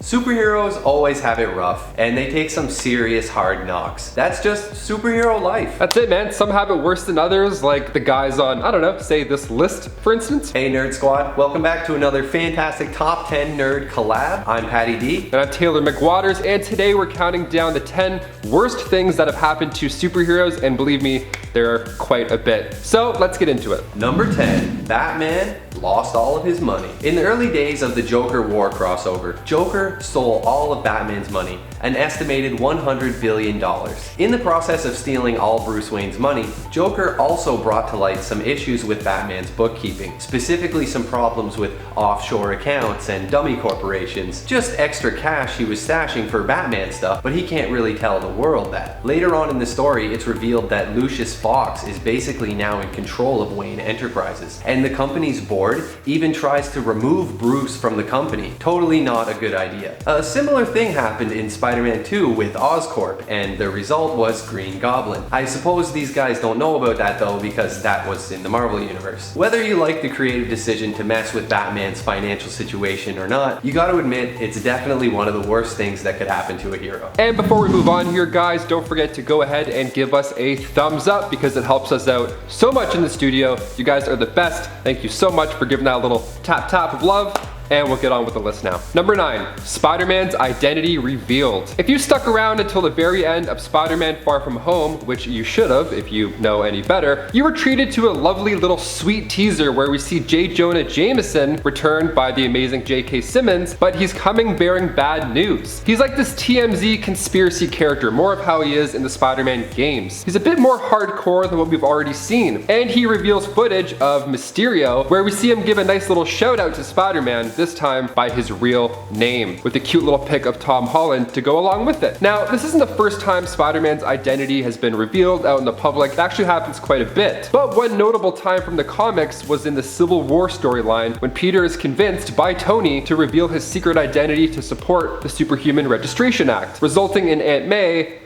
Superheroes always have it rough, and they take some serious hard knocks. That's just superhero life. That's it, man. Some have it worse than others, like the guys on, I don't know, say this list, for instance. Hey Nerd Squad, welcome back to another fantastic Top 10 Nerd collab. I'm Patty D. And I'm Taylor McWatters, and today we're counting down the 10 worst things that have happened to superheroes, and believe me, there are quite a bit. So let's get into it. Number 10, Batman lost all of his money. In the early days of the Joker War crossover, Joker stole all of Batman's money, an estimated $100 billion. In the process of stealing all Bruce Wayne's money, Joker also brought to light some issues with Batman's bookkeeping, specifically some problems with offshore accounts and dummy corporations, just extra cash he was stashing for Batman stuff, but he can't really tell the world that. Later on in the story, it's revealed that Lucius Fox is basically now in control of Wayne Enterprises, and the company's board even tries to remove Bruce from the company. Totally not a good idea. A similar thing happened in Spider-Man 2 with Oscorp, and the result was Green Goblin. I suppose these guys don't know about that though, because that was in the Marvel Universe. Whether you like the creative decision to mess with Batman's financial situation or not, you gotta admit it's definitely one of the worst things that could happen to a hero. And before we move on here, guys, don't forget to go ahead and give us a thumbs up because it helps us out so much in the studio. You guys are the best. Thank you so much for giving that little tap tap of love. And we'll get on with the list now. Number 9, Spider-Man's identity revealed. If you stuck around until the very end of Spider-Man Far From Home, which you should have if you know any better, you were treated to a lovely little sweet teaser where we see J. Jonah Jameson returned by the amazing J.K. Simmons, but he's coming bearing bad news. He's like this TMZ conspiracy character, more of how he is in the Spider-Man games. He's a bit more hardcore than what we've already seen, and he reveals footage of Mysterio where we see him give a nice little shout out to Spider-Man, this time by his real name, with a cute little pic of Tom Holland to go along with it. Now, this isn't the first time Spider-Man's identity has been revealed out in the public. It actually happens quite a bit. But one notable time from the comics was in the Civil War storyline when Peter is convinced by Tony to reveal his secret identity to support the Superhuman Registration Act, resulting in Aunt May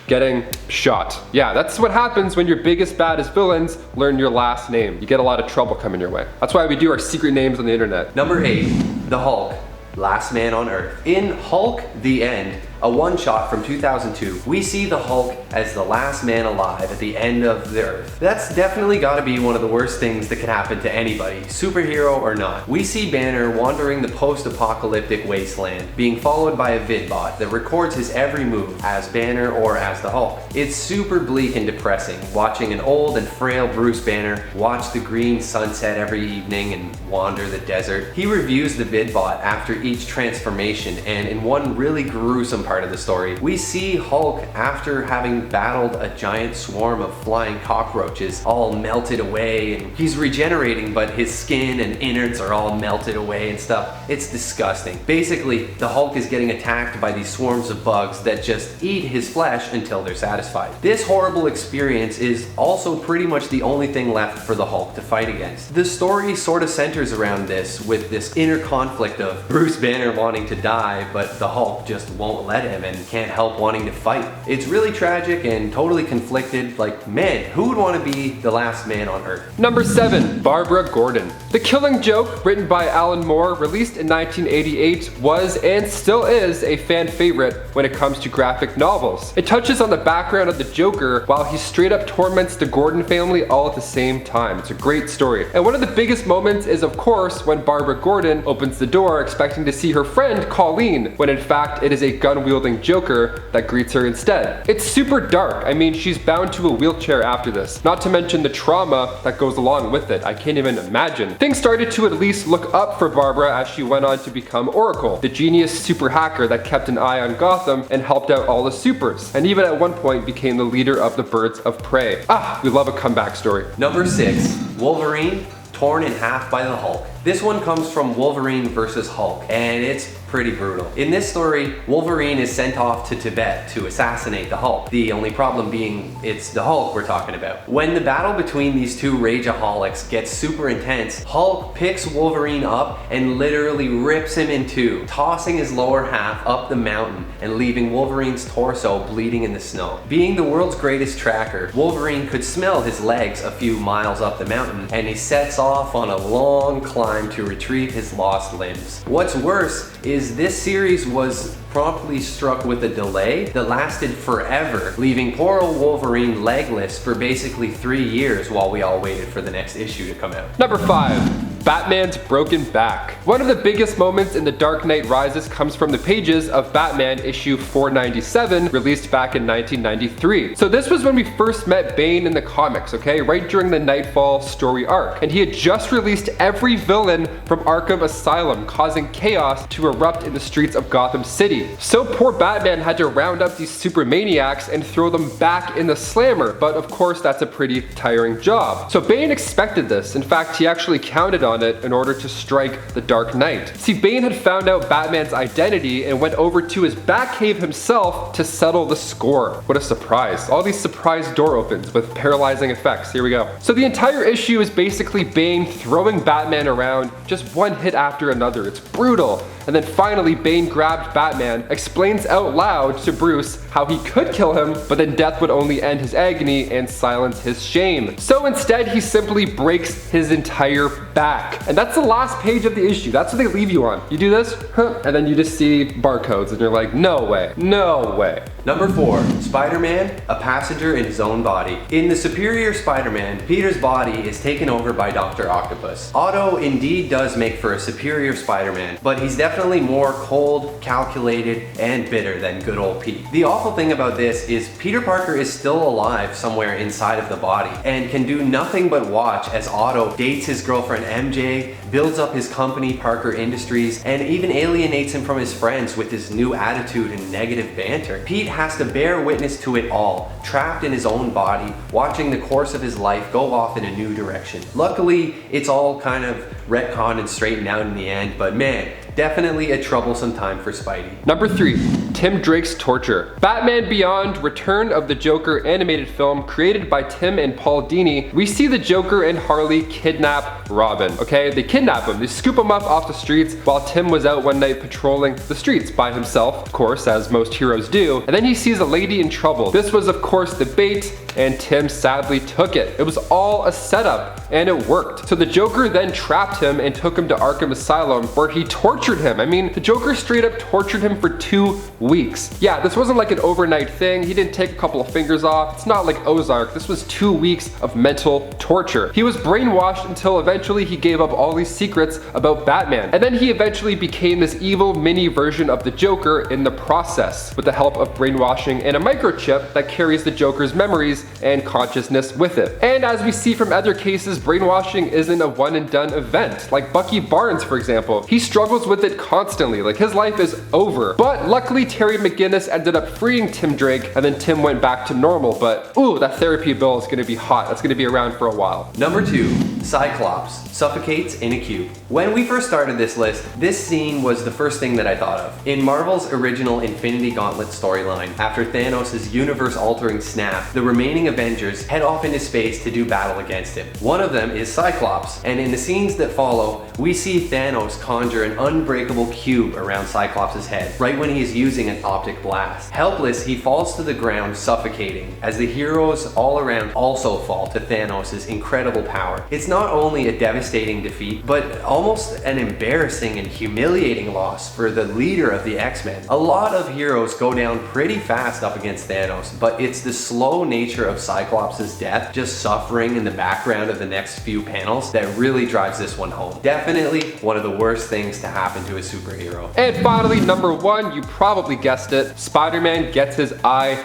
getting shot. Yeah, that's what happens when your biggest, baddest villains learn your last name. You get a lot of trouble coming your way. That's why we do our secret names on the internet. Number 8, the Hulk, last man on Earth. In Hulk: The End, a one-shot from 2002, we see the Hulk as the last man alive at the end of the Earth. That's definitely gotta be one of the worst things that can happen to anybody, superhero or not. We see Banner wandering the post-apocalyptic wasteland, being followed by a vidbot that records his every move as Banner or as the Hulk. It's super bleak and depressing, watching an old and frail Bruce Banner watch the green sunset every evening and wander the desert. He reviews the vidbot after each transformation, and in one really gruesome part of the story, we see Hulk after having battled a giant swarm of flying cockroaches all melted away, and he's regenerating, but his skin and innards are all melted away and stuff. It's disgusting. Basically, the Hulk is getting attacked by these swarms of bugs that just eat his flesh until they're satisfied. This horrible experience is also pretty much the only thing left for the Hulk to fight against. The story sort of centers around this, with this inner conflict of Bruce Banner wanting to die, but the Hulk just won't let him and can't help wanting to fight. It's really tragic and totally conflicted. Like, man, who would want to be the last man on Earth? Number 7, Barbara Gordon. The Killing Joke, written by Alan Moore, released in 1988, was and still is a fan favorite when it comes to graphic novels. It touches on the background of the Joker while he straight up torments the Gordon family all at the same time. It's a great story. And one of the biggest moments is, of course, when Barbara Gordon opens the door expecting to see her friend Colleen, when in fact it is a gun-wielding Joker that greets her instead. It's super dark. I mean, she's bound to a wheelchair after this, not to mention the trauma that goes along with it. I can't even imagine. Things started to at least look up for Barbara as she went on to become Oracle, the genius super hacker that kept an eye on Gotham and helped out all the supers, and even at one point became the leader of the Birds of Prey. Ah, we love a comeback story. Number 6, Wolverine torn in half by the Hulk. This one comes from Wolverine vs. Hulk, and it's pretty brutal. In this story, Wolverine is sent off to Tibet to assassinate the Hulk. The only problem being it's the Hulk we're talking about. When the battle between these two rageaholics gets super intense, Hulk picks Wolverine up and literally rips him in two, tossing his lower half up the mountain and leaving Wolverine's torso bleeding in the snow. Being the world's greatest tracker, Wolverine could smell his legs a few miles up the mountain, and he sets off on a long climb climb to retrieve his lost limbs. What's worse is this series was promptly struck with a delay that lasted forever, leaving poor old Wolverine legless for basically 3 years while we all waited for the next issue to come out. Number 5. Batman's broken back. One of the biggest moments in The Dark Knight Rises comes from the pages of Batman issue 497, released back in 1993. So this was when we first met Bane in the comics, okay? Right during the Nightfall story arc. And he had just released every villain from Arkham Asylum, causing chaos to erupt in the streets of Gotham City. So poor Batman had to round up these super maniacs and throw them back in the slammer, but of course that's a pretty tiring job. So Bane expected this. In fact, he actually counted on it in order to strike the Dark Knight. See, Bane had found out Batman's identity and went over to his Batcave himself to settle the score. What a surprise. All these surprise door opens with paralyzing effects. Here we go. So the entire issue is basically Bane throwing Batman around, just one hit after another. It's brutal. And then finally Bane grabbed Batman, explains out loud to Bruce how he could kill him, but then death would only end his agony and silence his shame. So instead he simply breaks his entire back. And that's the last page of the issue. That's what they leave you on. You do this, and then you just see barcodes and you're like, no way, no way. Number 4, Spider-Man, a passenger in his own body. In the Superior Spider-Man, Peter's body is taken over by Dr. Octopus. Otto indeed does make for a superior Spider-Man, but he's definitely more cold, calculated, and bitter than good old Pete. The awful thing about this is Peter Parker is still alive somewhere inside of the body and can do nothing but watch as Otto dates his girlfriend MJ, builds up his company Parker Industries, and even alienates him from his friends with his new attitude and negative banter. Pete has to bear witness to it all, trapped in his own body, watching the course of his life go off in a new direction. Luckily, it's all kind of retconned and straightened out in the end, but man, definitely a troublesome time for Spidey. Number 3, Tim Drake's torture. Batman Beyond: Return of the Joker animated film created by Tim and Paul Dini. We see the Joker and Harley kidnap Robin, okay? They kidnap him, they scoop him up off the streets while Tim was out one night patrolling the streets by himself, of course, as most heroes do, and then he sees a lady in trouble. This was of course the bait, and Tim sadly took it. It was all a setup, and it worked. So the Joker then trapped him and took him to Arkham Asylum, where he tortured him. I mean, the Joker straight up tortured him for 2 weeks. Yeah, this wasn't like an overnight thing. He didn't take a couple of fingers off. It's not like Ozark. This was 2 weeks of mental torture. He was brainwashed until eventually he gave up all these secrets about Batman. And then he eventually became this evil mini version of the Joker in the process, with the help of brainwashing and a microchip that carries the Joker's memories and consciousness with it. And as we see from other cases, brainwashing isn't a one and done event. Like Bucky Barnes, for example. He struggles with it constantly, like his life is over. But luckily Terry McGinnis ended up freeing Tim Drake, and then Tim went back to normal, but ooh, that therapy bill is gonna be hot. That's gonna be around for a while. Number 2, Cyclops, suffocates in a cube. When we first started this list, this scene was the first thing that I thought of. In Marvel's original Infinity Gauntlet storyline, after Thanos' universe-altering snap, the remaining Avengers head off into space to do battle against him. One of them is Cyclops, and in the scenes that follow, we see Thanos conjure an unbreakable cube around Cyclops' head, right when he is using an optic blast. Helpless, he falls to the ground, suffocating, as the heroes all around also fall to Thanos' incredible power. It's not only a devastating defeat, but almost an embarrassing and humiliating loss for the leader of the X-Men. A lot of heroes go down pretty fast up against Thanos, but it's the slow nature of Cyclops' death, just suffering in the background of the next few panels, that really drives this one home. Definitely one of the worst things to happen to a superhero. And finally, number 1, you probably guessed it, Spider-Man gets his eye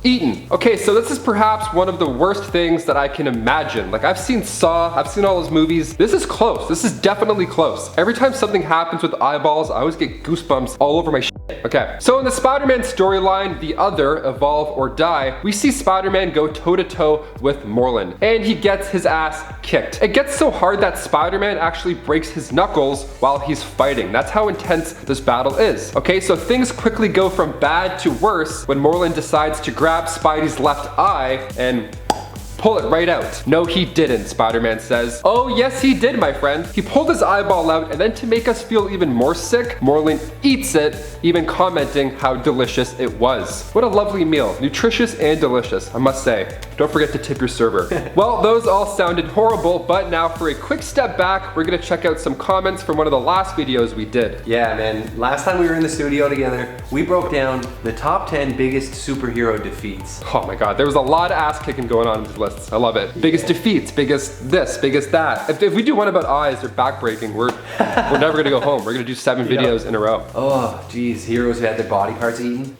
eaten. Okay, so this is perhaps one of the worst things that I can imagine. Like, I've seen Saw, I've seen all those movies. This is close. This is definitely close. Every time something happens with eyeballs, I always get goosebumps all over my shit. Okay, so in the Spider-Man storyline, The Other, Evolve or Die, we see Spider-Man go toe-to-toe with Morlun, and he gets his ass kicked. It gets so hard that Spider-Man actually breaks his knuckles while he's fighting. That's how intense this battle is. Okay, so things quickly go from bad to worse when Morlun decides to grab Spidey's left eye and pull it right out. No, he didn't, Spider-Man says. Oh, yes, he did, my friend. He pulled his eyeball out, and then to make us feel even more sick, Moreland eats it, even commenting how delicious it was. What a lovely meal. Nutritious and delicious, I must say. Don't forget to tip your server. Well, those all sounded horrible, but now for a quick step back, we're gonna check out some comments from one of the last videos we did. Yeah, man. Last time we were in the studio together, we broke down the top 10 biggest superhero defeats. Oh my god, there was a lot of ass kicking going on in these lists. I love it. Biggest defeats, biggest this, biggest that. If we do one about eyes or back breaking, we're never gonna go home. We're gonna do 7 videos in a row. Oh, geez, heroes who had their body parts eaten.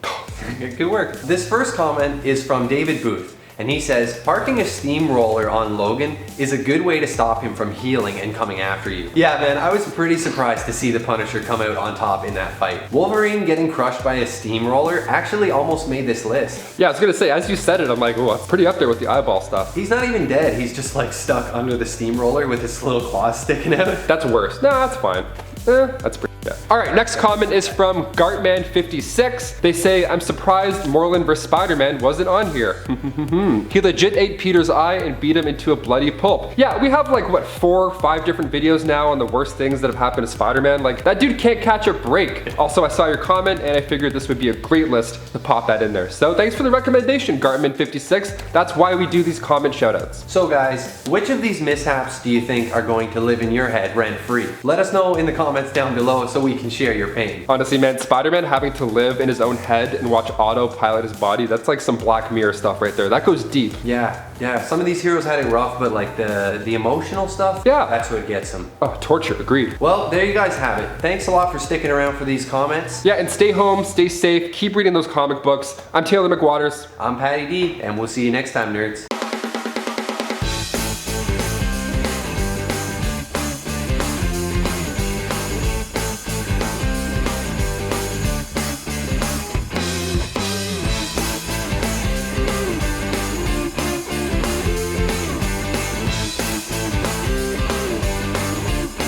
Good work. This first comment is from David Booth. And he says, parking a steamroller on Logan is a good way to stop him from healing and coming after you. Yeah, man, I was pretty surprised to see the Punisher come out on top in that fight. Wolverine getting crushed by a steamroller actually almost made this list. Yeah, I was gonna say, as you said it, I'm like, oh, it's pretty up there with the eyeball stuff. He's not even dead. He's just like stuck under the steamroller with his little claws sticking out. That's worse. No, that's fine. That's pretty good. All right, next comment is from Gartman56. They say, I'm surprised Moreland vs. Spider-Man wasn't on here. He legit ate Peter's eye and beat him into a bloody pulp. Yeah, we have like, what, 4 or 5 different videos now on the worst things that have happened to Spider-Man. Like, that dude can't catch a break. Also, I saw your comment and I figured this would be a great list to pop that in there. So thanks for the recommendation, Gartman56. That's why we do these comment shoutouts. So guys, which of these mishaps do you think are going to live in your head rent-free? Let us know in the comments down below so we can share your pain. Honestly, man, Spider-Man having to live in his own head and watch autopilot his body, that's like some Black Mirror stuff right there. That goes deep. Yeah, some of these heroes had it rough, but like the emotional stuff, yeah, that's what gets them. Oh, torture, agreed. Well, there you guys have it. Thanks a lot for sticking around for these comments. Yeah, and stay home, stay safe, keep reading those comic books. I'm Taylor McWatters. I'm Patty D, and we'll see you next time, nerds.